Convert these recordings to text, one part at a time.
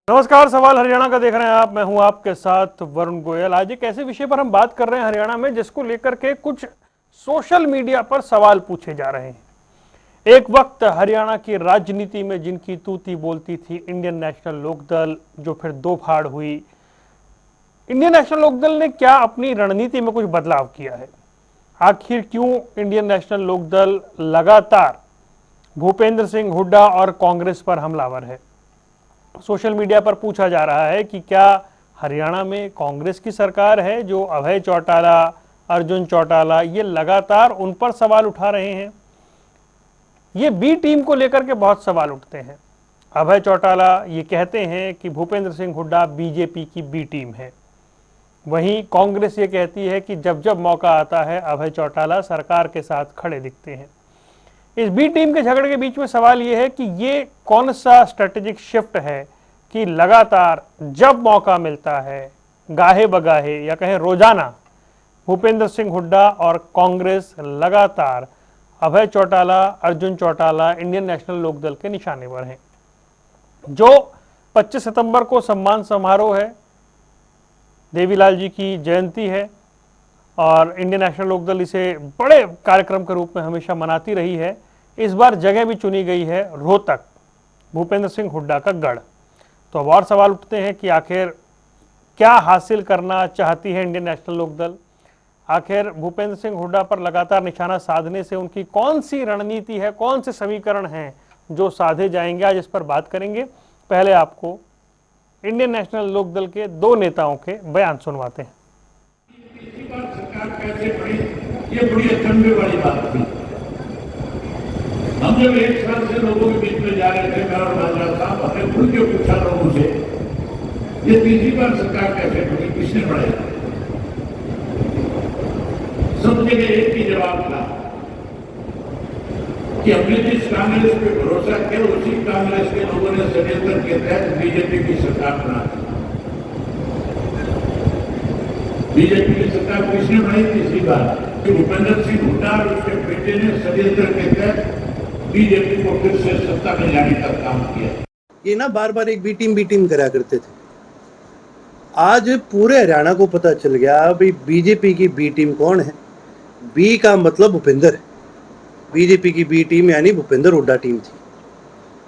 नमस्कार, सवाल हरियाणा का देख रहे हैं आप। मैं हूं आपके साथ वरुण गोयल। आज एक ऐसे विषय पर हम बात कर रहे हैं हरियाणा में जिसको लेकर के कुछ सोशल मीडिया पर सवाल पूछे जा रहे हैं। एक वक्त हरियाणा की राजनीति में जिनकी तूती बोलती थी इंडियन नेशनल लोकदल, जो फिर दो फाड़ हुई। इंडियन नेशनल लोकदल ने क्या अपनी रणनीति में कुछ बदलाव किया है? आखिर क्यों इंडियन नेशनल लोकदल लगातार भूपेंद्र सिंह हुड्डा और कांग्रेस पर हमलावर है? सोशल मीडिया पर पूछा जा रहा है कि क्या हरियाणा में कांग्रेस की सरकार है जो अभय चौटाला, अर्जुन चौटाला ये लगातार उन पर सवाल उठा रहे हैं। ये बी टीम को लेकर के बहुत सवाल उठते हैं। अभय चौटाला ये कहते हैं कि भूपेंद्र सिंह हुड्डा बीजेपी की बी टीम है। वहीं कांग्रेस ये कहती है कि जब जब मौका आता है अभय चौटाला सरकार के साथ खड़े दिखते हैं। इस बी टीम के झगड़े के बीच में सवाल यह है कि ये कौन सा स्ट्रेटेजिक शिफ्ट है कि लगातार जब मौका मिलता है गाहे बगाहे या कहें रोजाना भूपेंद्र सिंह हुड्डा और कांग्रेस लगातार अभय चौटाला, अर्जुन चौटाला इंडियन नेशनल लोकदल के निशाने पर हैं। जो 25 सितंबर को सम्मान समारोह है, देवीलाल जी की जयंती है और इंडियन नेशनल लोकदल इसे बड़े कार्यक्रम के रूप में हमेशा मनाती रही है। इस बार जगह भी चुनी गई है रोहतक, भूपेंद्र सिंह हुड्डा का गढ़। तो अब और सवाल उठते हैं कि आखिर क्या हासिल करना चाहती है इंडियन नेशनल लोकदल? आखिर भूपेंद्र सिंह हुड्डा पर लगातार निशाना साधने से उनकी कौन सी रणनीति है, कौन से समीकरण हैं जो साधे जाएंगे? आज इस पर बात करेंगे। पहले आपको इंडियन नेशनल लोकदल के दो नेताओं के बयान सुनवाते हैं। सरकार कैसे बड़ी, ये बड़ी अचंभे वाली बात थी। हम जब एक साल से लोगों के बीच में जा रहे थे, मैं और राजा साहब, हमने खुल के पूछा लोगों से, ये तीसरी बार सरकार कैसे बड़ी, किसने बढ़ाया? सब जगह एक ही जवाब था कि हमने जिस कांग्रेस पे भरोसा किया उसी कांग्रेस के लोगों ने षड्यंत्र के तहत बीजेपी की सरकार बना दी। बीजेपी की सरकार किसने बनाई तीसरी बार? कि भूपेंद्र सिंह हुड्डा और उसके बेटे ने षड्यंत्र के तहत बीजेपी को फिर से सत्ता में लाने का काम किया। ये ना बार बार एक बी टीम करा करते थे। आज पूरे हरियाणा को पता चल गया भाई बीजेपी की बी टीम कौन है। बी का मतलब भूपेंद्र है। बीजेपी की बी टीम यानी भूपेंद्र हुड्डा टीम थी।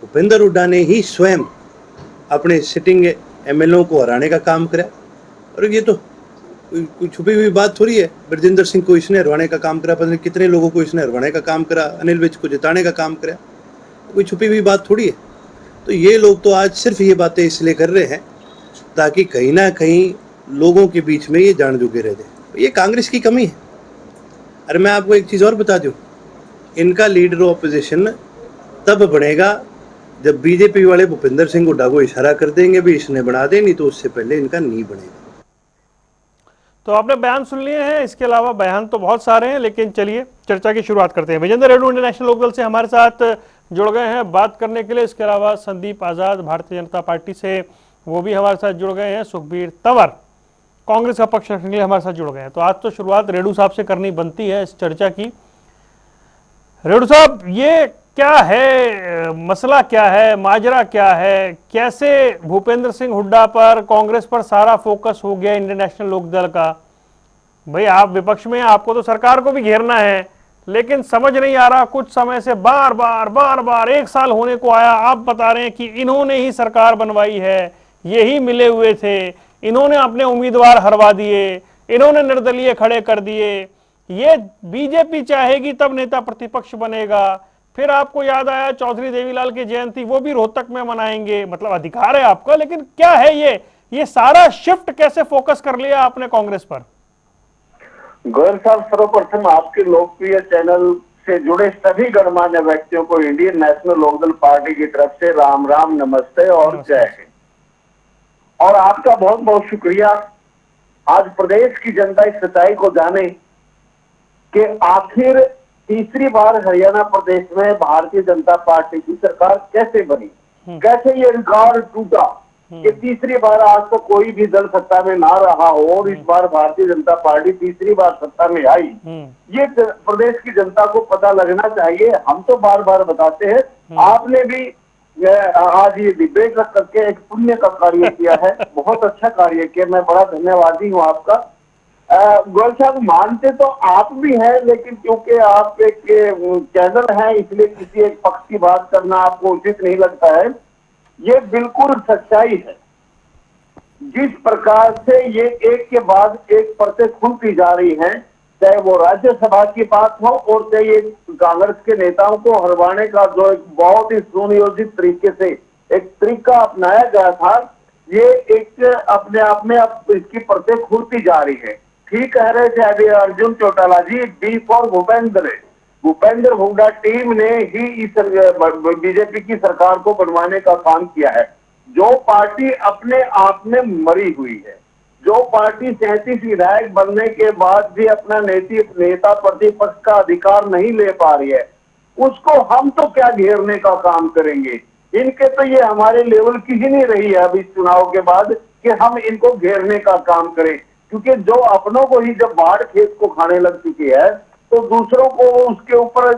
भूपेंद्र हुड्डा ने ही स्वयं अपने सिटिंग एमएलओ को हराने का काम करा। और ये तो कोई छुपी हुई बात थोड़ी है। ब्रजेंद्र सिंह को इसने हरवाने का काम करा, पता नहीं कितने लोगों को इसने हरवाने का काम करा, अनिल विज को जिताने का काम करा। कोई छुपी हुई बात थोड़ी है। तो ये लोग तो आज सिर्फ ये बातें इसलिए कर रहे हैं ताकि कहीं ना कहीं लोगों के बीच में ये जान जुगे रह जाए। ये कांग्रेस की कमी है। अरे मैं आपको एक चीज़ और बता दूं, इनका लीडर ऑपोजिशन तब बनेगा जब बीजेपी वाले भूपेंद्र सिंह हुड्डा को इशारा कर देंगे भी इसने बना दे, नहीं तो उससे पहले इनका नहीं बनेगा। तो आपने बयान सुन लिए हैं। इसके अलावा बयान तो बहुत सारे हैं, लेकिन चलिए चर्चा की शुरुआत करते हैं। विजेंद्र रेड्डी इंडियन नेशनल लोकदल से हमारे साथ जुड़ गए हैं बात करने के लिए। इसके अलावा संदीप आजाद भारतीय जनता पार्टी से, वो भी हमारे साथ जुड़ गए हैं। सुखबीर तंवर कांग्रेस का पक्ष रखने के लिए हमारे साथ जुड़ गए हैं। तो आज तो शुरुआत रेड्डी साहब से करनी बनती है इस चर्चा की। रेड्डी साहब, ये क्या है, मसला क्या है, माजरा क्या है? कैसे भूपेंद्र सिंह हुड्डा पर, कांग्रेस पर सारा फोकस हो गया इंडियन नेशनल लोकदल का? भाई आप विपक्ष में, आपको तो सरकार को भी घेरना है, लेकिन समझ नहीं आ रहा। कुछ समय से बार बार एक साल होने को आया, आप बता रहे हैं कि इन्होंने ही सरकार बनवाई है, यही मिले हुए थे, इन्होंने अपने उम्मीदवार हरवा दिए, इन्होंने निर्दलीय खड़े कर दिए। ये बीजेपी चाहेगी तब नेता प्रतिपक्ष बनेगा। फिर आपको याद आया चौधरी देवीलाल की जयंती, वो भी रोहतक में मनाएंगे। मतलब अधिकार है आपका, लेकिन क्या है ये सारा शिफ्ट कैसे फोकस कर लिया आपने कांग्रेस पर? गोयल साहब, सर्वप्रथम आपके लोकप्रिय चैनल से जुड़े सभी गणमान्य व्यक्तियों को इंडियन नेशनल लोकदल पार्टी की तरफ से राम राम, नमस्ते और जय हिंद। और आपका बहुत बहुत शुक्रिया। आज प्रदेश की जनता इस सच्चाई को जाने कि आखिर तीसरी बार हरियाणा प्रदेश में भारतीय जनता पार्टी की सरकार कैसे बनी, कैसे ये रिकॉर्ड टूटा कि तीसरी बार आज तो कोई भी दल सत्ता में ना रहा हो और इस बार भारतीय जनता पार्टी तीसरी बार सत्ता में आई। ये प्रदेश की जनता को पता लगना चाहिए। हम तो बार बार बताते हैं, आपने भी आज ये डिबेट रख करके एक पुण्य का कार्य किया है, बहुत अच्छा कार्य किया, मैं बड़ा धन्यवादी हूँ आपका। गोयल साहब, मानते तो आप भी हैं, लेकिन क्योंकि आप एक चैनल है इसलिए किसी एक पक्ष की बात करना आपको उचित नहीं लगता है। ये बिल्कुल सच्चाई है। जिस प्रकार से ये एक के बाद एक परतें खुलती जा रही हैं, चाहे वो राज्यसभा की बात हो और चाहे ये कांग्रेस के नेताओं को हरवाने का जो एक बहुत ही सुनियोजित तरीके से एक तरीका अपनाया गया था, ये एक अपने आप में अब इसकी परतें खुलती जा रही है। ठीक कह रहे थे अभी Arjun Chautala ji, B for Bhupendra, Bhupendra Hooda team ने ही इस बीजेपी की सरकार को बनवाने का काम किया है। जो पार्टी अपने आप में मरी हुई है, जो पार्टी 37 विधायक बनने के बाद भी अपना नेता प्रतिपक्ष का अधिकार नहीं ले पा रही है, उसको हम तो क्या घेरने का काम करेंगे। इनके तो ये हमारे लेवल की ही नहीं रही है अभी चुनाव के बाद कि हम इनको घेरने का काम करें, क्योंकि जो अपनों को ही जब बाढ़ खेत को खाने लग चुकी है तो दूसरों को उसके ऊपर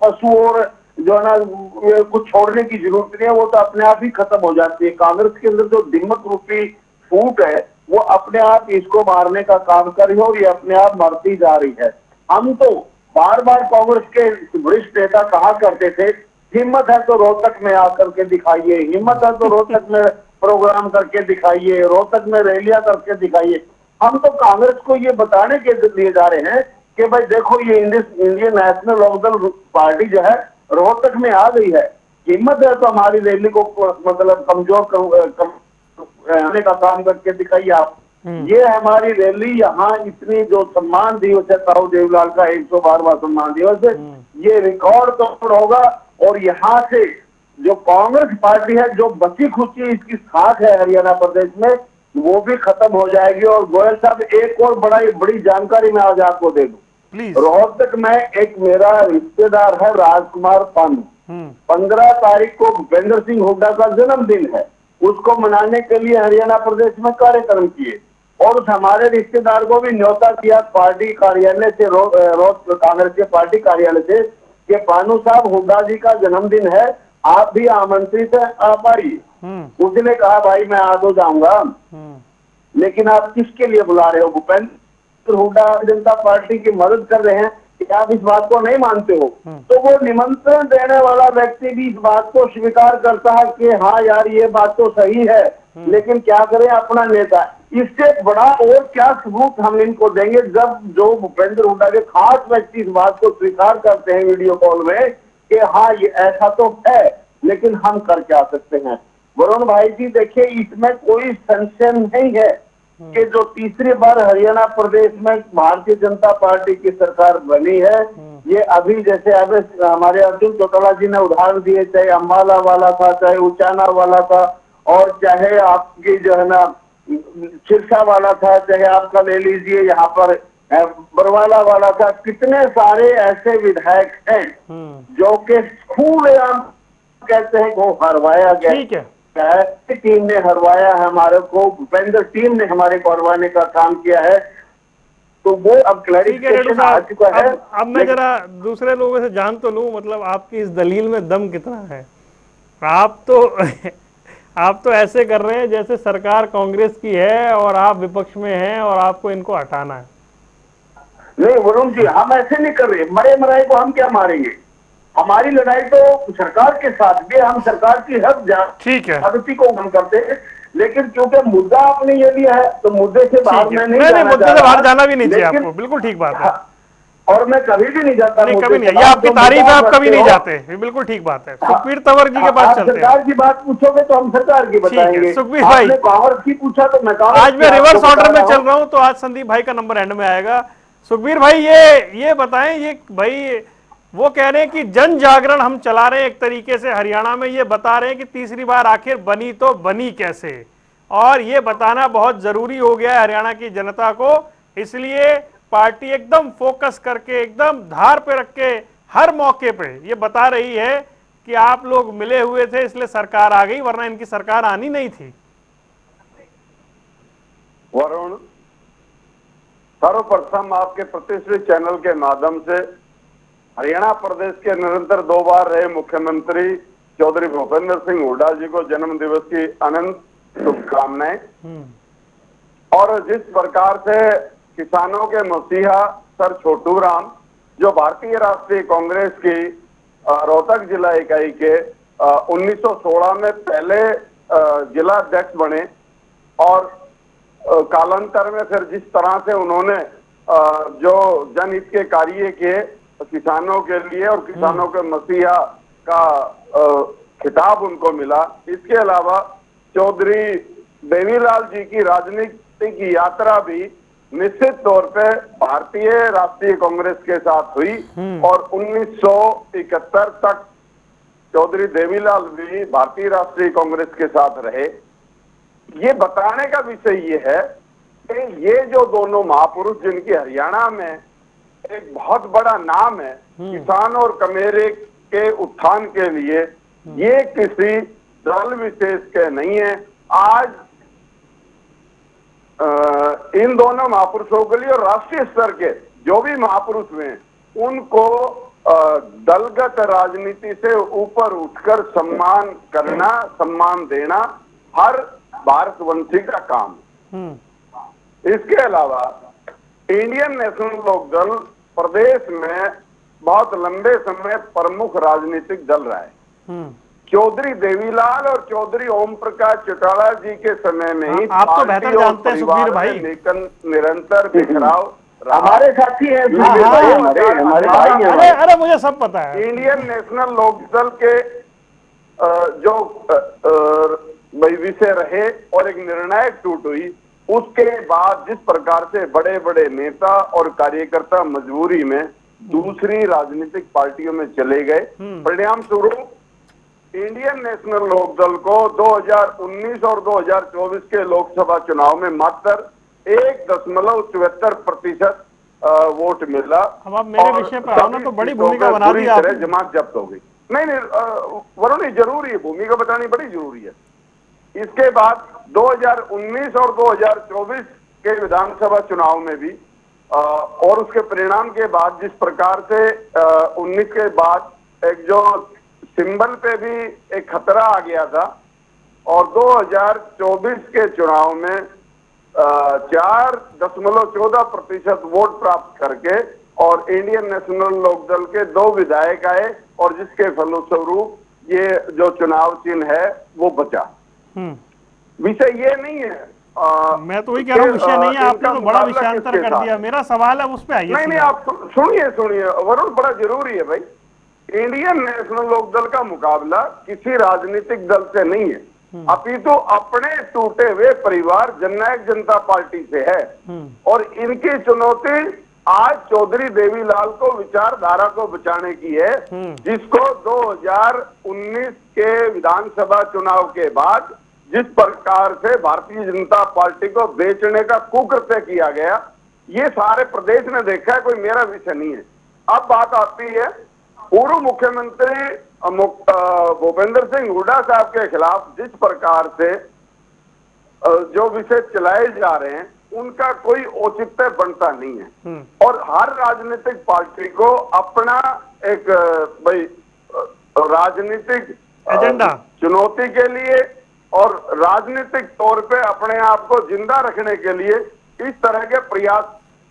पशु और जो है ना कुछ छोड़ने की जरूरत नहीं है, वो तो अपने आप ही खत्म हो जाती है। कांग्रेस के अंदर जो दिमक रूपी फूट है वो अपने आप इसको मारने का काम कर रही है और ये अपने आप मरती जा रही है। हम तो बार बार कांग्रेस के वरिष्ठ नेता कहा करते थे, हिम्मत है तो रोहतक में आकर के दिखाइए, हिम्मत है तो रोहतक में प्रोग्राम करके दिखाइए, रोहतक में रैलियां करके दिखाइए। हम तो कांग्रेस को ये बताने के लिए जा रहे हैं कि भाई देखो, ये इंडियन नेशनल लोकदल पार्टी जो है रोहतक में आ गई है, हिम्मत है तो हमारी रैली को मतलब कमजोर करने का काम करके दिखाइए आप। ये हमारी रैली यहाँ इतनी जो सम्मान दिवस है, ताऊ देवलाल का 112वां सम्मान दिवस है, ये रिकॉर्ड तोड़ होगा। और यहाँ से जो कांग्रेस पार्टी है, जो बची खुची इसकी साख है हरियाणा प्रदेश में, वो भी खत्म हो जाएगी। और गोयल साहब, एक और बड़ी जानकारी मैं आज आपको दे दूं। रोहतक में एक मेरा रिश्तेदार है राजकुमार पानू, 15 तारीख को भूपेंद्र सिंह हुड्डा का जन्मदिन है, उसको मनाने के लिए हरियाणा प्रदेश में कार्यक्रम किए और उस हमारे रिश्तेदार को भी न्योता दिया पार्टी कार्यालय से, कांग्रेस के पार्टी कार्यालय से, कि पानू साहब हुड्डा जी का जन्मदिन है, आप भी आमंत्रित है, आप आइए। उसने कहा भाई मैं आ तो जाऊंगा, लेकिन आप किसके लिए बुला रहे हो? भूपेंद्र हुड्डा जनता पार्टी की मदद कर रहे हैं, क्या आप इस बात को नहीं मानते हो? तो वो निमंत्रण देने वाला व्यक्ति भी इस बात को स्वीकार करता है कि हाँ यार ये बात तो सही है, लेकिन क्या करें अपना नेता। इससे बड़ा और क्या सबूत हम इनको देंगे जब जो भूपेंद्र हुड्डा के खास व्यक्ति इस बात को स्वीकार करते हैं वीडियो कॉल में कि हाँ ये ऐसा तो है, लेकिन हम कर क्या सकते हैं। वरुण भाई जी देखिए, इसमें कोई संशय नहीं है कि जो तीसरी बार हरियाणा प्रदेश में भारतीय जनता पार्टी की सरकार बनी है, ये अभी जैसे अब हमारे अर्जुन चौटाला जी ने उदाहरण दिए, चाहे अम्बाला वाला था, चाहे उचाना वाला था, और चाहे आपकी जो है ना सिरसा वाला था, चाहे आपका ले लीजिए यहाँ पर बरवाला वाला था, कितने सारे ऐसे विधायक हैं जो कि खुलेआम कहते हैं वो हरवाया गया। ठीक है, टीम ने हरवाया है हमारे को, भूपेंद्र टीम ने हमारे को हरवाने का काम किया है, तो वो अब क्लैरिफिकेशन आ चुका है। अब मैं जरा दूसरे लोगों से जान तो लूं, मतलब आपकी इस दलील में दम कितना है? आप तो ऐसे कर रहे हैं जैसे सरकार कांग्रेस की है और आप विपक्ष में हैं और आपको इनको हटाना है। नहीं वरुण जी, हम ऐसे नहीं कर रहे, मरे मराए को हम क्या मारेंगे? हमारी लड़ाई तो सरकार के साथ भी, हम सरकार की हर जाति को हम करते हैं, लेकिन क्योंकि मुद्दा आपने ये लिया है तो मुद्दे से बाहर मैं नहीं जाना, मुद्दे से बाहर जाना भी नहीं चाहिए आपको, बिल्कुल ठीक बात है। और मैं कभी भी नहीं जाता, नहीं कभी नहीं, ये आपकी तारीफ है, आप कभी नहीं जाते, बिल्कुल ठीक बात है। सुखबीर तंवर जी के पास चलते हैं। सरकार की बात पूछोगे तो हम सरकार की बताएंगे। सुखबीर भाई, कांग्रेस की पूछा तो मैं आज मैं रिवर्स ऑर्डर में चल रहा हूं, तो आज संदीप भाई का नंबर एंड में आएगा। सुखबीर भाई ये बताएं, ये भाई वो कह रहे हैं कि जन जागरण हम चला रहे हैं एक तरीके से हरियाणा में, ये बता रहे हैं कि तीसरी बार आखिर बनी तो बनी कैसे, और ये बताना बहुत जरूरी हो गया है हरियाणा की जनता को। इसलिए पार्टी एकदम फोकस करके, एकदम धार पे रख के, हर मौके पे ये बता रही है कि आप लोग मिले हुए थे इसलिए सरकार आ गई, वरना इनकी सरकार आनी नहीं थी। वरुण, सर्वप्रथम आपके प्रतिष्ठित चैनल के माध्यम से हरियाणा प्रदेश के निरंतर 2 बार रहे मुख्यमंत्री चौधरी भूपेंद्र सिंह हुड्डा जी को जन्म दिवस की अनंत शुभकामनाएं। और जिस प्रकार से किसानों के मसीहा सर छोटू राम, जो भारतीय राष्ट्रीय कांग्रेस की रोहतक जिला इकाई के 1916 में पहले जिला अध्यक्ष बने और कालांतर में फिर जिस तरह से उन्होंने जो जनहित के कार्य किए किसानों के लिए और किसानों के मसीहा का खिताब उनको मिला। इसके अलावा चौधरी देवीलाल जी की राजनीतिक यात्रा भी निश्चित तौर पे भारतीय राष्ट्रीय कांग्रेस के साथ हुई और 1971 तक चौधरी देवीलाल भी भारतीय राष्ट्रीय कांग्रेस के साथ रहे। ये बताने का विषय ये है कि ये जो दोनों महापुरुष जिनकी हरियाणा में एक बहुत बड़ा नाम है किसान और कमेरे के उत्थान के लिए, ये किसी दल विशेष के नहीं है। आज इन दोनों महापुरुषों के लिए और राष्ट्रीय स्तर के जो भी महापुरुष हुए हैं उनको दलगत राजनीति से ऊपर उठकर सम्मान करना, सम्मान देना हर भारतवंशी का काम। इसके अलावा इंडियन नेशनल लोकदल प्रदेश में बहुत लंबे समय प्रमुख राजनीतिक दल रहा है। चौधरी देवीलाल और चौधरी ओम प्रकाश चौटाला जी के समय में ही आप तो बेहतर जानते हैं सुखबीर भाई, निरंतर बिखराव हमारे साथी हैं हमारे भाई हैं। अरे मुझे सब पता है। इंडियन नेशनल लोकदल के जो विषय रहे और एक निर्णायक टूट हुई, उसके बाद जिस प्रकार से बड़े बड़े नेता और कार्यकर्ता मजबूरी में दूसरी राजनीतिक पार्टियों में चले गए, परिणाम स्वरूप इंडियन नेशनल लोकदल को 2019 और 2024 के लोकसभा चुनाव में मात्र 1.74% वोट मिला। अब आप मेरे विषय पर आओ ना, तो बड़ी भूमिका बना दी आपने। जमात जब्त हो गई। नहीं वरुण, जरूरी है, भूमिका बतानी बड़ी जरूरी है। इसके बाद 2019 और 2024 के विधानसभा चुनाव में भी और उसके परिणाम के बाद जिस प्रकार से 19 के बाद एक जो सिंबल पे भी एक खतरा आ गया था और 2024 के चुनाव में 4.14% वोट प्राप्त करके और इंडियन नेशनल लोकदल के 2 विधायक आए और जिसके फलस्वरूप ये जो चुनाव चिन्ह है वो बचा। विषय ये नहीं है। मैं तो वही कह रहा हूँ, विषय नहीं है, आपने तो बड़ा विषयांतर कर दिया। मेरा सवाल है उस पे आइए। नहीं आप सुनिए वरुण, बड़ा जरूरी है भाई। इंडियन नेशनल लोकदल का मुकाबला किसी राजनीतिक दल से नहीं है, अपितु अपने टूटे हुए परिवार जननायक जनता पार्टी से है। और इनकी चुनौती आज चौधरी देवीलाल को विचारधारा को बचाने की है, जिसको 2019 के विधानसभा चुनाव के बाद जिस प्रकार से भारतीय जनता पार्टी को बेचने का कुकृत्य किया गया, ये सारे प्रदेश ने देखा है, कोई मेरा विषय नहीं है। अब बात आती है पूर्व मुख्यमंत्री भूपेंद्र सिंह हुड्डा साहब के खिलाफ जिस प्रकार से जो विषय चलाए जा रहे हैं उनका कोई औचित्य बनता नहीं है। और हर राजनीतिक पार्टी को अपना एक राजनीतिक एजेंडा चुनौती के लिए और राजनीतिक तौर पे अपने आप को जिंदा रखने के लिए इस तरह के प्रयास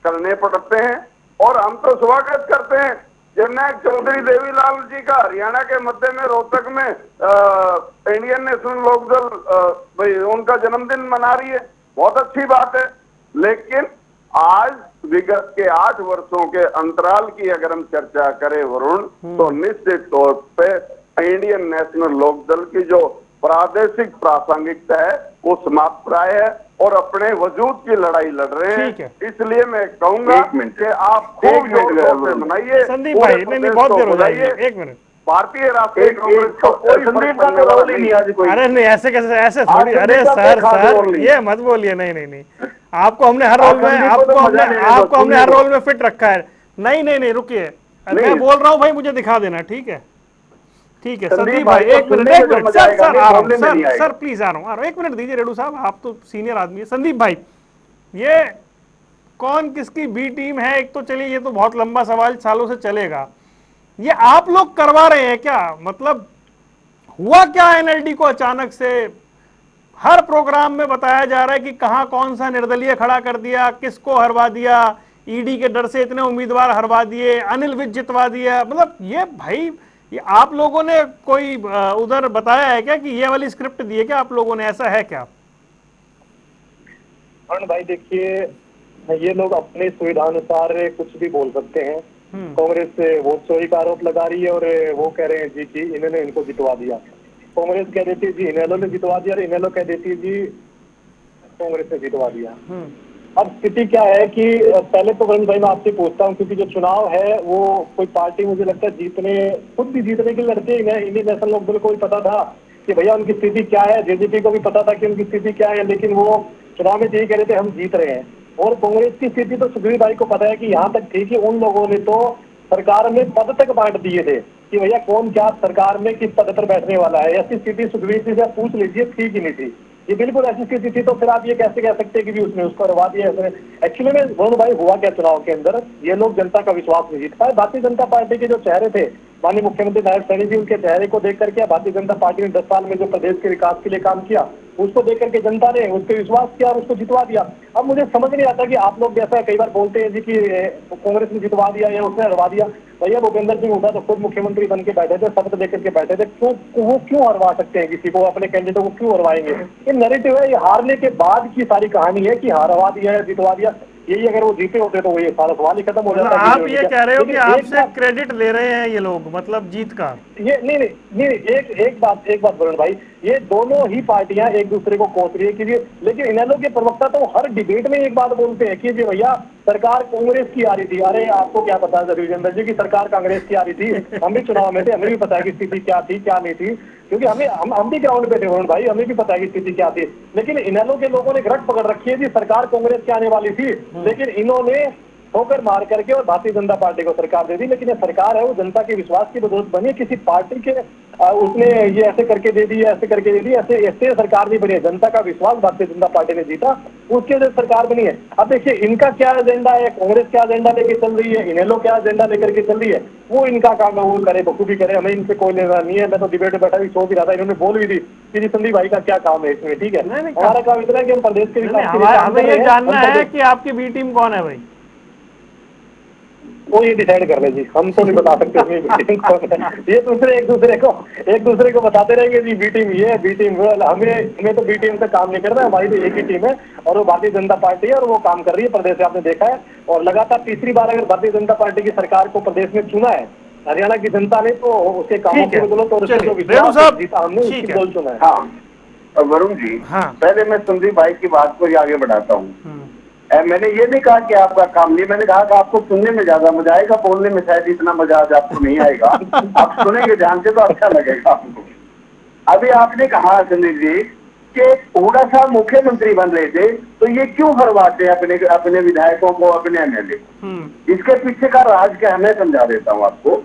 करने पड़ते हैं। और हम तो स्वागत करते हैं जननायक चौधरी देवीलाल जी का हरियाणा के मध्य में रोहतक में इंडियन नेशनल लोकदल उनका जन्मदिन मना रही है, बहुत अच्छी बात है। लेकिन आज विगत के 8 वर्षों के अंतराल की अगर हम चर्चा करें वरुण, तो निश्चित तौर पे इंडियन नेशनल लोकदल की जो प्रादेशिक प्रासंगिकता है वो समाप्त प्राय है और अपने वजूद की लड़ाई लड़ रहे हैं। इसलिए मैं कहूंगा कि आप खूब जोर से मनाइए। संदीप भाई, नहीं बहुत देर हो जाएगी, 1 मिनट। भारतीय राष्ट्रीय कांग्रेस को कोई फर्क पड़ने वाला नहीं आज कोई। अरे नहीं, ऐसे कैसे, ऐसे थोड़ी। अरे सर ये मत बोलिए। नहीं आपको हमने हर रोल में आपको हमने हर रोल में फिट रखा है। नहीं रुकिए, मैं बोल रहा हूँ भाई, मुझे दिखा देना। ठीक है संदीप भाई, 1 मिनट सर प्लीज आ रहा हूँ 1 मिनट दीजिए। रेडू साहब, आप तो सीनियर आदमी है। संदीप भाई, ये कौन किसकी बी टीम है, एक तो चलिए ये तो बहुत लंबा सवाल सालों से चलेगा। ये आप लोग करवा रहे हैं क्या? मतलब हुआ क्या एनएलडी को अचानक से? हर प्रोग्राम में बताया जा रहा है कि कहां कौन सा निर्दलीय खड़ा कर दिया, किसको हरवा दिया, ईडी के डर से इतने उम्मीदवार हरवा दिए, अनिल विज जितवा दिया। मतलब ये भाई, ये आप लोगों ने कोई उधर बताया है क्या कि ये वाली स्क्रिप्ट दी है क्या आप लोगों ने, ऐसा है क्या? भाई देखिए, ये लोग अपने सुविधानुसार कुछ भी बोल सकते हैं। कांग्रेस वोट चोरी का आरोप लगा रही है और वो कह रहे हैं जी कि इन्होंने इनको जितवा दिया। कांग्रेस कह देती है जी इनेलो ने जितवा दिया और इनेलो कह देती है जी कांग्रेस ने जितवा दिया। अब स्थिति क्या है कि पहले तो वरुण भाई मैं आपसे पूछता हूँ, क्योंकि जो चुनाव है वो कोई पार्टी मुझे लगता है खुद भी जीतने के लिए लड़ते हैं। इंडियन नेशनल लोकदल को भी पता था कि भैया उनकी स्थिति क्या है, जेजेपी को भी पता था कि उनकी स्थिति क्या है, लेकिन वो चुनाव में यही कह रहे थे हम जीत रहे हैं। और कांग्रेस की स्थिति तो सुखबीर भाई को पता है कि यहाँ तक थी कि उन लोगों ने तो सरकार में पद तक बांट दिए थे कि भैया कौन क्या सरकार में किस पद पर बैठने वाला है। ऐसी स्थिति सुखबीर जी से पूछ लीजिए, थी कि नहीं थी? ये बिल्कुल ऐसी स्थिति थी। तो फिर आप ये कैसे कह सकते हैं कि भी उसने उसको हरवा दिया? एक्चुअली में वरुण भाई हुआ क्या चुनाव के अंदर, ये लोग जनता का विश्वास नहीं जीत पाए। भारतीय जनता पार्टी के जो चेहरे थे, माननीय मुख्यमंत्री नारायण सैनी जी, उनके चेहरे को देख करके भारतीय जनता पार्टी ने 10 साल में जो प्रदेश के विकास के लिए काम किया, उसको देख करके जनता ने उस पर विश्वास किया और उसको जितवा दिया। अब मुझे समझ नहीं आता कि आप लोग जैसा कई बार बोलते हैं जी कि कांग्रेस ने जितवा दिया या उसने हरवा दिया। भैया भूपेंद्र सिंह हुड्डा तो खुद मुख्यमंत्री बन के बैठे थे, शपथ लेकर के बैठे थे, वो क्यों हरवा सकते हैं किसी को? अपने कैंडिडेट को क्यों हरवाएंगे? ये नैरेटिव है, ये हारने के बाद की सारी कहानी है कि हरवा दिया या जितवा दिया। यही अगर वो जीते होते तो ये सारा सवाल ही खत्म हो जाता। आप ये कह रहे हो कि आपसे क्रेडिट ले रहे हैं ये लोग, मतलब जीत का? ये नहीं, एक बात वरुण भाई, ये दोनों ही पार्टियां एक दूसरे को कोस रही है कि लेकिन इनेलो के प्रवक्ता तो हर डिबेट में एक बात बोलते हैं कि भैया सरकार कांग्रेस की आ रही थी। अरे आपको क्या पता है रविचंद्र जी की सरकार कांग्रेस की आ रही थी? हम भी चुनाव में थे, हमें भी पता है कि स्थिति क्या थी क्या नहीं थी, क्योंकि हम भी ग्राउंड पे थे वरुण भाई, हमें भी पता है कि स्थिति क्या थी। लेकिन इनेलो के लोगों ने ग्रट पकड़ रखी है जी सरकार कांग्रेस की आने वाली थी, लेकिन इन्होंने ठोकर मार करके और भारतीय जनता पार्टी को सरकार दे दी। लेकिन ये सरकार है वो जनता के विश्वास की बदौलत बनी, किसी पार्टी के उसने ये ऐसे करके दे दी, ऐसे करके दे दी, ऐसे सरकार नहीं बनी है। जनता का विश्वास भारतीय जनता पार्टी ने जीता, उसके लिए सरकार बनी है। अब देखिए इनका क्या एजेंडा है, कांग्रेस क्या एजेंडा लेके चल रही है, इनेलो क्या एजेंडा लेकर के चल रही है, वो इनका काम है, वो करे बखूबी करे, हमें इनसे कोई लेना नहीं है। मैं तो डिबेट में बैठा भी सोच ही रहा था, इन्होंने बोल भी दी कि संदीप भाई का क्या काम है इसमें। ठीक है, हमारा काम इतना है कि हम प्रदेश के विकास के लिए काम कर रहे हैं। हमें ये जानना है कि आपकी बी टीम कौन है भाई? वो ये डिसाइड कर ले जी, हम तो नहीं बता सकते ये दूसरे एक दूसरे को बताते रहेंगे जी बी टीम ये बी टीम वो। हमें तो बी टीम से काम नहीं करना है, हमारी तो एक ही टीम है और वो भारतीय जनता पार्टी है और वो काम कर रही है प्रदेश से, आपने देखा है। और लगातार तीसरी बार अगर भारतीय जनता पार्टी की सरकार को प्रदेश में चुना है हरियाणा की जनता ने, तो उसके कामों की बदौलत और उसके जो विश्वास जीता हमने उसकी बोल चुना है। हाँ वरुण जी, पहले मैं संदीप भाई की बात को आगे बढ़ाता हूँ। मैंने ये नहीं कहा कि आपका काम नहीं, मैंने कहा कि आपको सुनने में ज्यादा मजा आएगा, बोलने में शायद इतना मजा आज आपको नहीं आएगा। आप सुनेंगे ध्यान से तो अच्छा लगेगा आपको। अभी आपने कहा संदीप जी कि हुड्डा साहब मुख्यमंत्री बन रहे थे तो ये क्यों हरवाते अपने विधायकों को, अपने एमएलए को? इसके पीछे का राज क्या है मैं समझा देता हूँ आपको।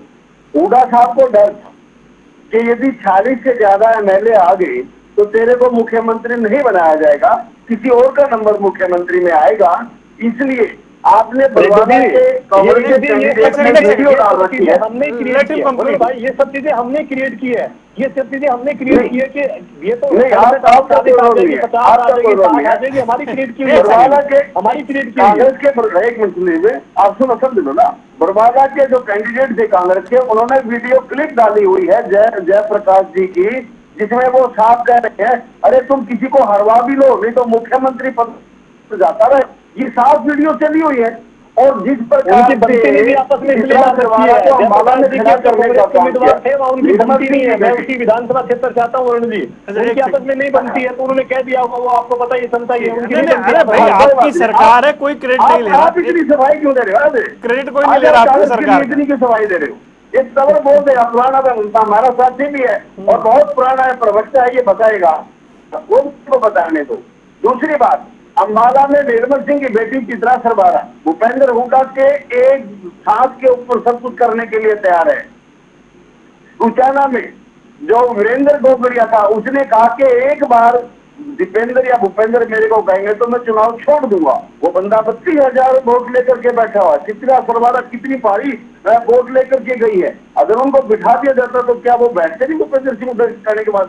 हुड्डा साहब को डर था कि यदि 40 से ज्यादा एमएलए आ गए तो तेरे को मुख्यमंत्री नहीं बनाया जाएगा, किसी और का नंबर मुख्यमंत्री में आएगा, इसलिए आपने बरवाला के कांग्रेस के कैंडिडेट में वीडियो डाल रखी है। हमने क्रिएट किया भाई, ये सब चीजें हमने क्रिएट की है, ये सब चीजें हमने क्रिएट की है कि ये तो नहीं आपका कोई रोल नहीं है, आपका कोई रोल नहीं है, हमारी क्रिएट की हुई है, बरवाला के हमारी क्रिएट की कांग्रेस के एक मिनट में आप समझ लो ना। बरवाला के जो कैंडिडेट थे कांग्रेस के, उन्होंने वीडियो क्लिप डाली हुई है जयप्रकाश जी की, जिसमें वो साफ कह रहे हैं अरे तुम किसी को हरवा भी लो नहीं तो मुख्यमंत्री पद जाता रहे। ये साफ वीडियो चली हुई है। और जिस प्रकार उनकी बनती नहीं भी आपस में इसलिए बात रखी है, अम्बाला में खड़ा करने का काम किया, थे वहाँ उनकी बनती नहीं है। मैं उसी विधानसभा क्षेत्र चाहता हूँ वरुण जी, उनकी आपस में नहीं बनती है तो उन्होंने कह दिया होगा, वो आपको पता ही सुनता ही है उनकी नहीं बनती है। भाई आपकी सरकार है, कोई क्रेडिट नहीं ले रहा। आप इतनी सफाई क्यों दे रहे हो? क्रेडिट कोई नहीं ले रहा आपकी सरकार, इतनी क्यों सफाई दे रहे हो? ये खबर बोल दे, पुराना हमारा साथी भी है और बहुत पुराना है, प्रवक्ता है, ये बताएगा, वो बताने दो। दूसरी बात, अम्बाला में निर्मल सिंह की बेटी चित्रा सरबारा भूपेंद्र हुड्डा के एक सांस के ऊपर सब कुछ करने के लिए तैयार है। उचाना में जो वीरेंद्र गोगड़िया था उसने कहा कि एक बार दीपेंद्र या भूपेंद्र मेरे को कहेंगे तो मैं चुनाव छोड़ दूंगा। वो बंदा 32,000 वोट लेकर के बैठा हुआ, चित्रा सरवारा कितनी भारी वोट लेकर के गई है। अगर उनको बिठा दिया जाता तो क्या वो बैठते नहीं भूपेंद्र सिंह करने के बाद?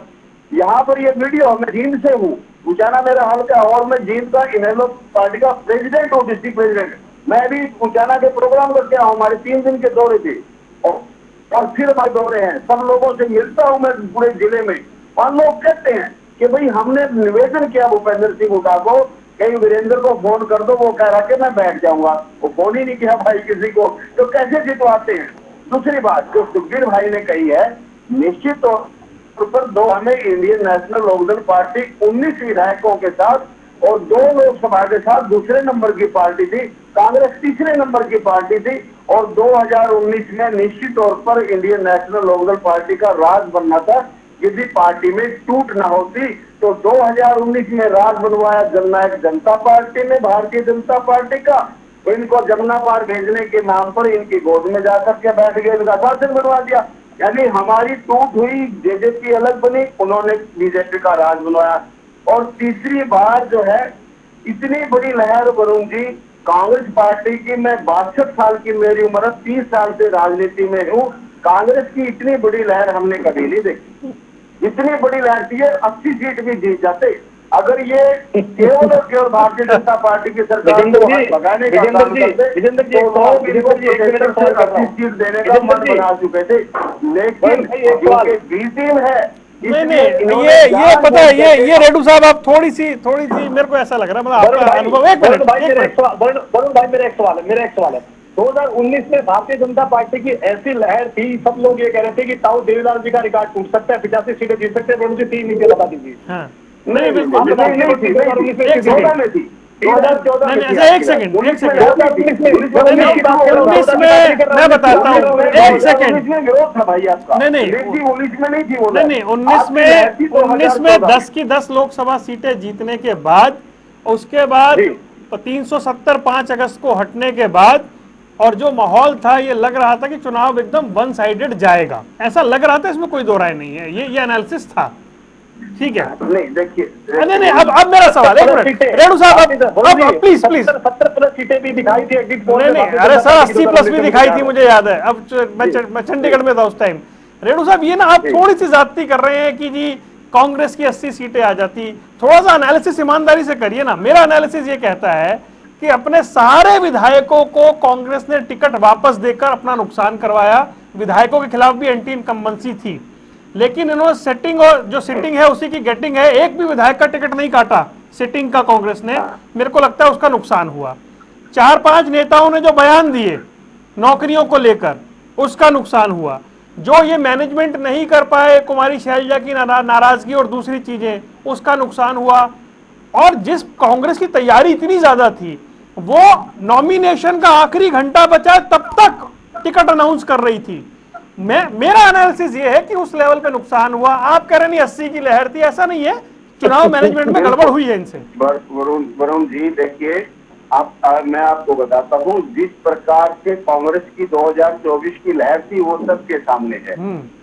यहाँ पर ये वीडियो, मैं जींद से हूँ, उचाना मेरा हल्का, और मैं जींद का इनेलो पार्टी का प्रेसिडेंट हूँ, डिस्ट्रिक्ट प्रेसिडेंट। मैं भी उचाना के प्रोग्राम करके आया हूँ, हमारे 3 दिन के दौरे थे और फिर हमारे दौरे हैं, सब लोगों से मिलता हूँ मैं पूरे जिले में। और लोग कहते हैं कि भाई हमने निवेदन किया भूपेंद्र सिंह हुड्डा को, कहीं वीरेंद्र को फोन कर दो, वो कह रहा कि मैं बैठ जाऊंगा। वो फोन ही नहीं किया भाई किसी को, तो कैसे जितवाते हैं? दूसरी बात जो सुखबीर भाई ने कही है, निश्चित तौर पर दो हमें इंडियन नेशनल लोकदल पार्टी 19 विधायकों के साथ और 2 लोकसभा के साथ दूसरे नंबर की पार्टी थी, कांग्रेस तीसरे नंबर की पार्टी थी। और 2019 में निश्चित तौर पर इंडियन नेशनल लोकदल पार्टी का राज बनना था। यदि पार्टी में टूट ना होती तो 2019 में राज बनवाया जननायक जनता पार्टी ने, भारतीय जनता पार्टी का। तो इनको जमुना पार भेजने के नाम पर इनकी गोद में जाकर के बैठ गए, इनका शासन बनवा दिया। यानी हमारी टूट हुई, जेजेपी अलग बनी, उन्होंने बीजेपी का राज बनवाया। और तीसरी बात जो है, इतनी बड़ी लहर वरुण जी, कांग्रेस पार्टी की, मैं 62 साल की मेरी उम्र, 30 साल से राजनीति में हूँ, कांग्रेस की इतनी बड़ी लहर हमने कभी नहीं देखी। इतनी बड़ी लहर थी, 80 सीट भी जीत जाते अगर ये केवल और केवल भारतीय जनता पार्टी की सरकार को भगाने का काम करते तो 80 सीट देने का मन बना चुके थे। लेकिन 20 दिन है। नहीं, ये पता है, ये रेड्डू साहब आप थोड़ी सी मेरे को ऐसा लग रहा है, मतलब आपका अनुभव। एक मिनट वरुण भाई, मेरा एक सवाल है 2019 में भारतीय जनता पार्टी की ऐसी लहर थी, सब लोग ये कह रहे थे कि ताऊ देवीलाल जी का रिकॉर्ड टूट सकता है, 85 सीटें जीत सकते हैं। वरुण जी 3 नीचे बता दीजिए। नहीं, बिल्कुल नहीं थी, 2014 में थी, 2014 में। एक सेकंड 19 में मैं बताता हूँ, एक सेकंड। विरोध था भाई आपका। नहीं 19 में नहीं थी वो। नहीं 19 में 10 की 10 लोकसभा सीटें जीतने के बाद, उसके बाद 370 5 अगस्त को हटने के बाद, और जो माहौल था, ये लग रहा था कि चुनाव एकदम वन साइडेड जाएगा, ऐसा लग रहा था, इसमें कोई दो राय नहीं है, ये एनालिसिस था। ठीक है, नहीं देखिए, नहीं अब मेरा सवाल, एक मिनट रेणु साहब, अब प्लीज 70+ सीटें भी दिखाई थी एग्जिट पोल में। अरे सर 80+ भी दिखाई थी, मुझे याद है। अब मैं चंडीगढ़ में था उस टाइम। रेणु साहब, ये ना आप थोड़ी सी ज्यादती कर रहे हैं कि जी कांग्रेस की 80 सीटें आ जाती। थोड़ा सा एनालिसिस ईमानदारी से करिए ना। मेरा एनालिसिस ये कहता है कि अपने सारे विधायकों को कांग्रेस ने टिकट वापस देकर अपना नुकसान करवाया। विधायकों के खिलाफ भी एंटी इनकम्बेंसी थी, लेकिन इन्होंने सेटिंग, और जो सिटिंग है उसी की गेटिंग है। एक भी विधायक का टिकट नहीं काटा सिटिंग का कांग्रेस ने। मेरे को लगता है उसका नुकसान हुआ। 4-5 नेताओं ने जो बयान दिए नौकरियों को लेकर, उसका नुकसान हुआ। जो ये मैनेजमेंट नहीं कर पाए, कुमारी शैलजा की नाराजगी और दूसरी चीजें, उसका नुकसान हुआ। और जिस कांग्रेस की तैयारी इतनी ज्यादा थी, वो नॉमिनेशन का आखिरी घंटा बचा तब तक टिकट अनाउंस कर रही थी। मेरा एनालिसिस ये है कि उस लेवल पे नुकसान हुआ। आप कह रहे नहीं 80 की लहर थी, ऐसा नहीं है। चुनाव मैनेजमेंट में गड़बड़ हुई है इनसे। वरुण जी देखिए, मैं आपको बताता हूँ, जिस प्रकार से कांग्रेस की 2024 की लहर थी वो सबके सामने है।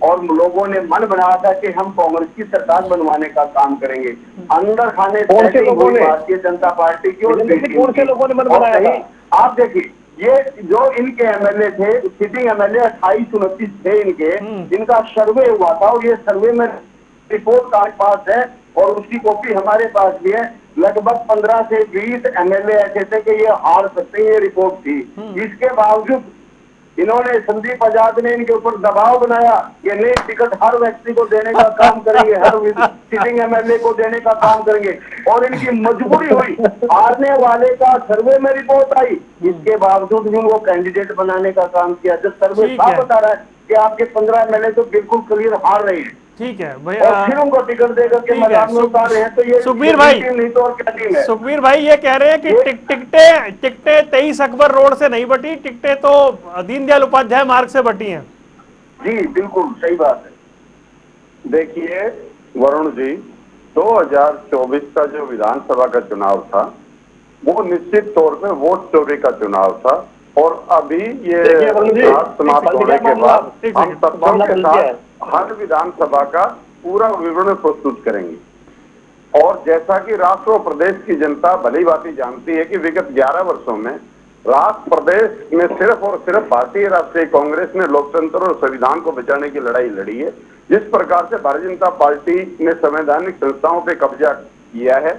और लोगों ने मन बनाया था कि हम कांग्रेस की सरकार बनवाने का काम करेंगे। अंदर खाने भारतीय जनता पार्टी की, और से लोगों ने मन बनाया। आप देखिए, ये जो इनके एमएलए थे, सिटिंग एमएलए 28-29 थे इनके, जिनका सर्वे हुआ था, और ये सर्वे में रिपोर्ट कार्ड पास है और उसकी कॉपी हमारे पास भी है। लगभग 15 से 20 एमएलए ऐसे थे कि ये हार सकते हैं, ये रिपोर्ट थी। इसके बावजूद इन्होंने, संदीप आजाद ने इनके ऊपर दबाव बनाया कि नहीं, टिकट हर व्यक्ति को देने का काम करेंगे, हर सिटिंग एमएलए को देने का काम करेंगे। और इनकी मजबूरी हुई, हारने वाले का सर्वे में रिपोर्ट आई, इसके बावजूद भी उनको कैंडिडेट बनाने का काम किया। जब सर्वे साफ बता रहा है कि आपके 15 एमएलए तो बिल्कुल क्लियर हार रहे हैं। ठीक है और फिर उनको टिकट देकर के मैदान में उतार रहे हैं। तो ये सुखबीर भाई, नहीं तो और क्या टीम है? सुखबीर भाई ये कह रहे हैं कि टिकटें 23 अकबर रोड से नहीं बटी, टिकटें तो दीनदयाल उपाध्याय मार्ग से बटी हैं। जी बिल्कुल सही बात है। देखिए वरुण जी, 2024 का जो विधानसभा का चुनाव था, वो निश्चित तौर पे वोट चोरी का चुनाव था। और अभी ये समाप्त होने के बाद हम तथ्यों के साथ हर विधानसभा का पूरा विवरण प्रस्तुत करेंगे। 2024 का चुनाव था, वो निश्चित तौर पे वोट चोरी का चुनाव था। और अभी ये समाप्त होने के बाद हम तथ्यों के साथ हर विधानसभा का पूरा विवरण प्रस्तुत करेंगे। और जैसा कि राष्ट्र और प्रदेश की जनता भली भांति जानती है कि विगत 11 वर्षों में राष्ट्र प्रदेश में सिर्फ और सिर्फ भारतीय राष्ट्रीय कांग्रेस ने लोकतंत्र और संविधान को बचाने की लड़ाई लड़ी है। जिस प्रकार से भारतीय जनता पार्टी ने संवैधानिक संस्थाओं पे कब्जा किया है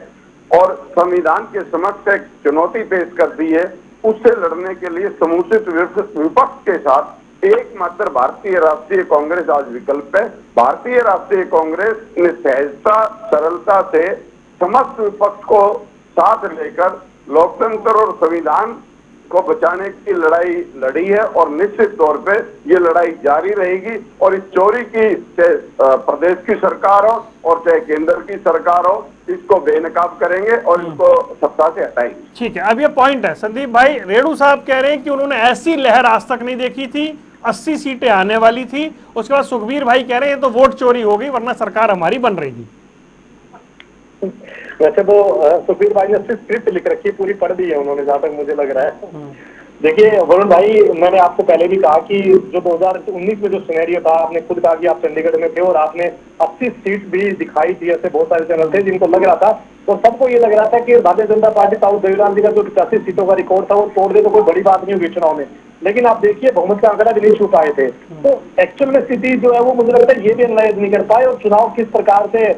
और संविधान के समक्ष एक चुनौती पेश कर दी है, उससे लड़ने के लिए समुचित विपक्ष के साथ एकमात्र भारतीय राष्ट्रीय कांग्रेस आज विकल्प है। भारतीय राष्ट्रीय कांग्रेस ने सहजता सरलता से समस्त विपक्ष को साथ लेकर लोकतंत्र और संविधान को बचाने की लड़ाई लड़ी है और निश्चित तौर पे ये लड़ाई जारी रहेगी। और इस चोरी की चाहे प्रदेश की सरकार हो और चाहे केंद्र की सरकार हो, इसको बेनकाब करेंगे और इसको सत्ता से हटाएंगे। ठीक है, अब ये पॉइंट है संदीप भाई, रेणु साहब कह रहे हैं कि उन्होंने ऐसी लहर आज तक नहीं देखी थी, 80 सीटें आने वाली थी। उसके बाद सुखबीर भाई कह रहे हैं तो वोट चोरी हो गई, वरना सरकार हमारी बन रही थी। वैसे तो सुखबीर भाई ने स्क्रिप्ट लिख रखी है, पूरी पढ़ दी है उन्होंने, जहां तक मुझे लग रहा है। देखिए वरुण भाई, मैंने आपको पहले भी कहा कि जो 2019 में जो सिनेरियो था, आपने खुद कहा कि आप चंडीगढ़ में थे और आपने 80 सीट भी दिखाई थी। ऐसे बहुत सारे चैनल थे जिनको लग रहा था, तो सबको ये लग रहा था कि भारतीय जनता पार्टी ताऊ देवीलाल जी का जो 85 सीटों का रिकॉर्ड था वो तोड़ दे तो कोई बड़ी बात नहीं होगी चुनाव में। लेकिन आप देखिए बहुमत का आंकड़ा भी नहीं छू पाए थे। तो एक्चुअल में स्थिति जो है वो मुझे लगता है ये भी एनालाइज नहीं कर पाए, और चुनाव किस प्रकार से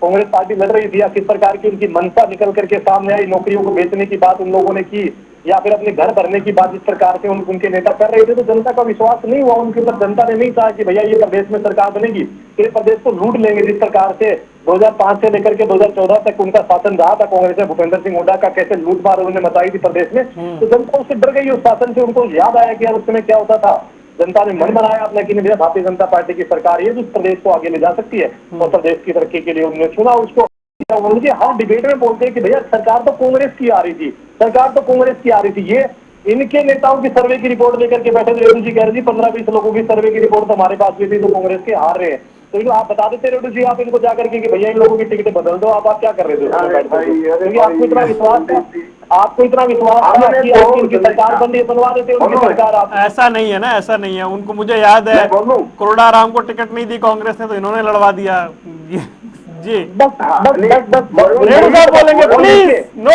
कांग्रेस पार्टी लड़ रही थी या किस प्रकार की उनकी मनसा निकल करके सामने आई, नौकरियों को बेचने की बात उन लोगों ने की या फिर अपने घर भरने की बात जिस प्रकार से उनके नेता कर रहे थे, तो जनता का विश्वास नहीं हुआ उनके ऊपर। जनता ने नहीं कहा कि भैया ये प्रदेश में सरकार बनेगी, पूरे प्रदेश को लूट लेंगे। जिस प्रकार से 2005 से लेकर के 2014 तक उनका शासन रहा था कांग्रेस में, भूपेंद्र सिंह हुड्डा का कैसे लूटमार उन्होंने मचाई थी प्रदेश में, तो जनता उससे डर गई उस शासन से। उनको याद आया कि यार उस समय क्या होता था। जनता ने मन बनाया अपना कि नहीं, भारतीय जनता पार्टी की सरकार है जो प्रदेश को आगे ले जा सकती है, और प्रदेश की तरक्की के लिए उन्होंने चुना उसको। उनके हर डिबेट में बोलते हैं कि भैया सरकार तो कांग्रेस की आ रही थी, सरकार तो कांग्रेस की आ रही थी। ये इनके नेताओं की सर्वे की रिपोर्ट लेकर के बैठे थे। रेणु जी कह रहे थे 15-20 लोगों की सर्वे की रिपोर्ट तो हमारे पास भी थी, तो कांग्रेस के हार रहे हैं। तो इनको आप बता देते रेणु जी, आप इनको जाकर के कि भैया इन लोगों की टिकट बदल दो। आप क्या कर रहे थे? क्योंकि आपको इतना विश्वास था, आपको इतना विश्वास था कि आप इनकी सरकार बनवा देते उनकी सरकार। आप ऐसा नहीं है ना, ऐसा नहीं है। उनको मुझे याद है कोरडा राम को टिकट नहीं दी कांग्रेस ने, तो इन्होंने लड़वा दिया जी। बस रेणु साहब बोलेंगे प्लीज। नो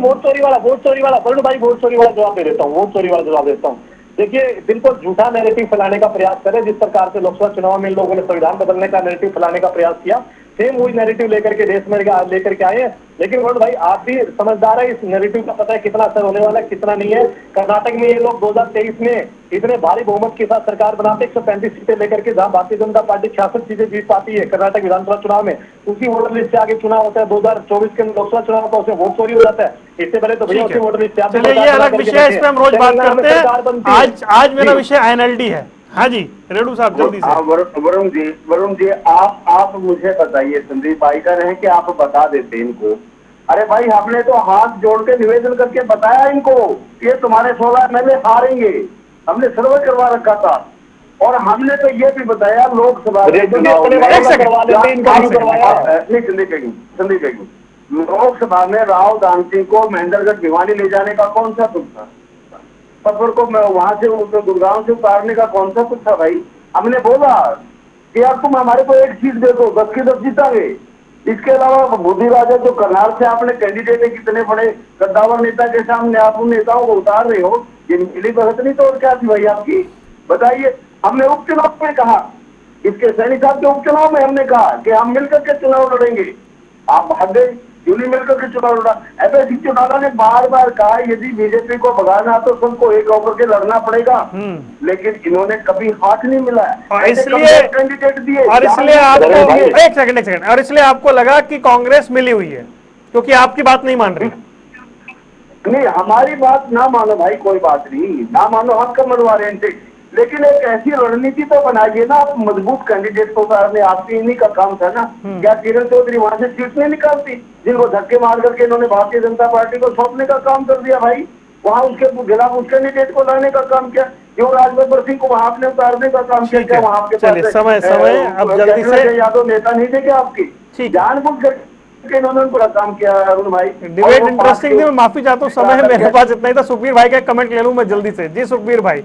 वोट चोरी वाला वरुण भाई, वोट चोरी वाला जवाब दे देता हूँ, वोट चोरी वाला जवाब देता हूँ। देखिए बिल्कुल झूठा नैरेटिव फैलाने का प्रयास करे, जिस प्रकार से लोकसभा चुनाव में इन लोगों ने संविधान बदलने का नैरेटिव फैलाने का प्रयास किया, सेम वही नैरेटिव लेकर के देश में लेकर के आए। लेकिन वरुण भाई आप भी समझदार है, इस नैरेटिव का पता है कितना असर होने वाला है कितना नहीं है। कर्नाटक में ये लोग 2023 में इतने भारी बहुमत के साथ सरकार बनाते 135 सीटें लेकर के, जहां भारतीय जनता पार्टी 66 सीटें जीत पाती है कर्नाटक विधानसभा चुनाव में, उसी वोटर लिस्ट से आगे चुनाव होता है। 2024 के लोकसभा चुनाव का उसमें वोट चोरी हो जाता है। इससे पहले तो भैया उसी वोटर लिस्ट से चलिए, ये अलग विषय है, इस पे हम रोज बात करते हैं। आज मेरा विषय INLD है। हाँ जी रेणु साहब जल्दी से। वरुण जी आप मुझे बताइए, संदीप भाई कह रहे हैं कि आप बता देते इनको। अरे भाई हमने तो हाथ जोड़ के निवेदन करके बताया इनको, ये तुम्हारे 16 MLA हारेंगे, हमने सर्वे करवा रखा था। और हमने तो ये भी बताया लोकसभा लोकसभा में राहुल गांधी को महेंद्रगढ़ भिवानी ले जाने का कौन सा तुक था, सफर को वहां से गुड़गांव से उतारने का कौन सा तुक था भाई। हमने बोला कि यार तुम हमारे को एक सीट दे दो, 10 की 10 जीतांगे। इसके अलावा बुद्धि राजा जो करनाल से आपने कैंडिडेट है, कितने बड़े कद्दावर नेता के सामने आप उन नेताओं को उतार रहे हो, ये मिली भगत नहीं तो और क्या थी भाई आपकी, बताइए। हमने उपचुनाव में कहा, इसके सैनी साहब के उपचुनाव में हमने कहा कि हम मिलकर के चुनाव लड़ेंगे, आप भाग गए, क्यों नहीं मिलकर के चुनाव लड़ा। ऐसे सिंह चौटाला ने बार बार कहा यदि बीजेपी को भगाना तो सबको एक होकर के लड़ना पड़ेगा, लेकिन इन्होंने कभी हाथ नहीं मिलाया। और इसलिए कैंडिडेट दिए, और इसलिए आपको एक सेकंड और इसलिए आपको लगा कि कांग्रेस मिली हुई है क्योंकि आपकी बात नहीं मान रही। नहीं, हमारी बात ना मानो भाई, कोई बात नहीं, ना मानो, हम कब मनवा रहे हैं, लेकिन एक ऐसी रणनीति तो बनाइए ना, आप मजबूत कैंडिडेट को उतारने, आपकी इन्हीं का काम था ना। क्या किरण चौधरी वहां से सीट नहीं निकालती, जिनको धक्के मार करके इन्होंने भारतीय जनता पार्टी को सौंपने का काम कर दिया भाई, वहां उसके खिलाफ उस कैंडिडेट को लाने का काम किया, क्यों राजबब्बर सिंह को वहां आपने उतारने का काम किया, क्या वहां आपके पास समय अब जल्दी से यादव नेता नहीं थे क्या आपकी, जानबूझ कर इन्होंने उनको काम किया। अरुण भाई डिबेट इंटरेस्टिंग थी, मैं माफी चाहता हूँ, समय मेरे पास इतना ही था। सुखबीर भाई का कमेंट ले लूं मैं जल्दी से। जी सुखबीर भाई।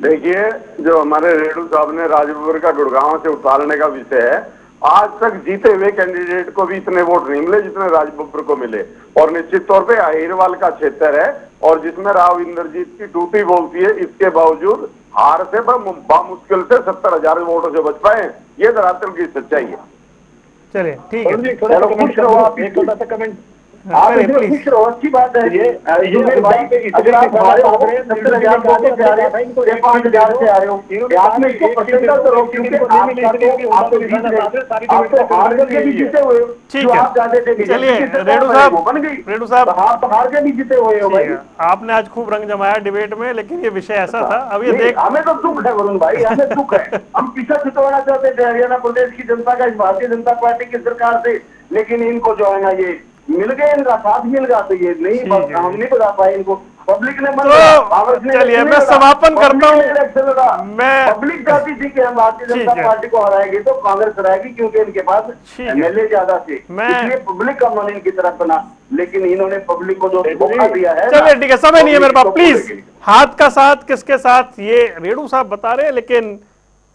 देखिए, जो हमारे रेणु साहब ने राजबब्बर का गुड़गांव से उतारने का विषय है, आज तक जीते हुए कैंडिडेट को भी इतने वोट नहीं मिले जितने राजबब्बर को मिले। और निश्चित तौर पे अहिरवाल का क्षेत्र है और जिसमें राव इंद्रजीत की टूटी बोलती है, इसके बावजूद हार से बामुश्किल से 70,000 वोटों से बच पाए। ये दरअसल की सच्चाई है। चलिए ठीक है, चलो खुश रहो आप, एक छोटा सा कमेंट। आप इसमें खुश रहो, अच्छी बात है। जुबेर भाई, अगर आप हमारे 70,000 वोटों से आ रहे हो या 5,000 से आ रहे हो, आपने इसको परसेंटेज करो, क्योंकि आपको हार करके भी जीते हुए हो। ठीक जो है। आप चाहते थे चलिए रेणु साहब, आप हार के भी जीते हुए हो भाई। आपने आज खूब रंग जमाया डिबेट में, लेकिन ये विषय ऐसा था। अब ये देख, हमें तो दुख है वरुण भाई, हमें दुख है। हम पीछा छुटवाना चाहते थे हरियाणा प्रदेश की जनता का इस भारतीय जनता पार्टी की सरकार से, लेकिन इनको जो है ना ये मिल गए, इनका साथ मिल गया, तो ये नहीं, हम नहीं बता पाए इनको। पब्लिक ने चलिए मैं समापन करता हूँ। मैं पब्लिक चाहती थी कि हम भारतीय जनता पार्टी को हराएंगे तो कांग्रेस हराएगी, क्योंकि इनके पास एमएलए ज्यादा थे, इसलिए पब्लिक का मन इनकी तरफ बना। लेकिन इन्होंने पब्लिक को जो धोखा दिया है। चलिए ठीक है, समय नहीं है मेरे पास, प्लीज हाथ का साथ किसके साथ ये रेणु साहब बता रहे हैं, लेकिन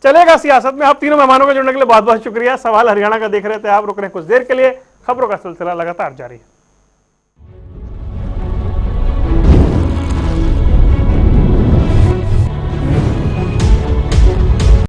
चलेगा सियासत में। आप तीनों मेहमानों को जुड़ने के लिए बहुत बहुत शुक्रिया। सवाल हरियाणा का देख रहे थे आप, रुक रहे हैं कुछ देर के लिए। खबरों का सिलसिला लगातार जारी है।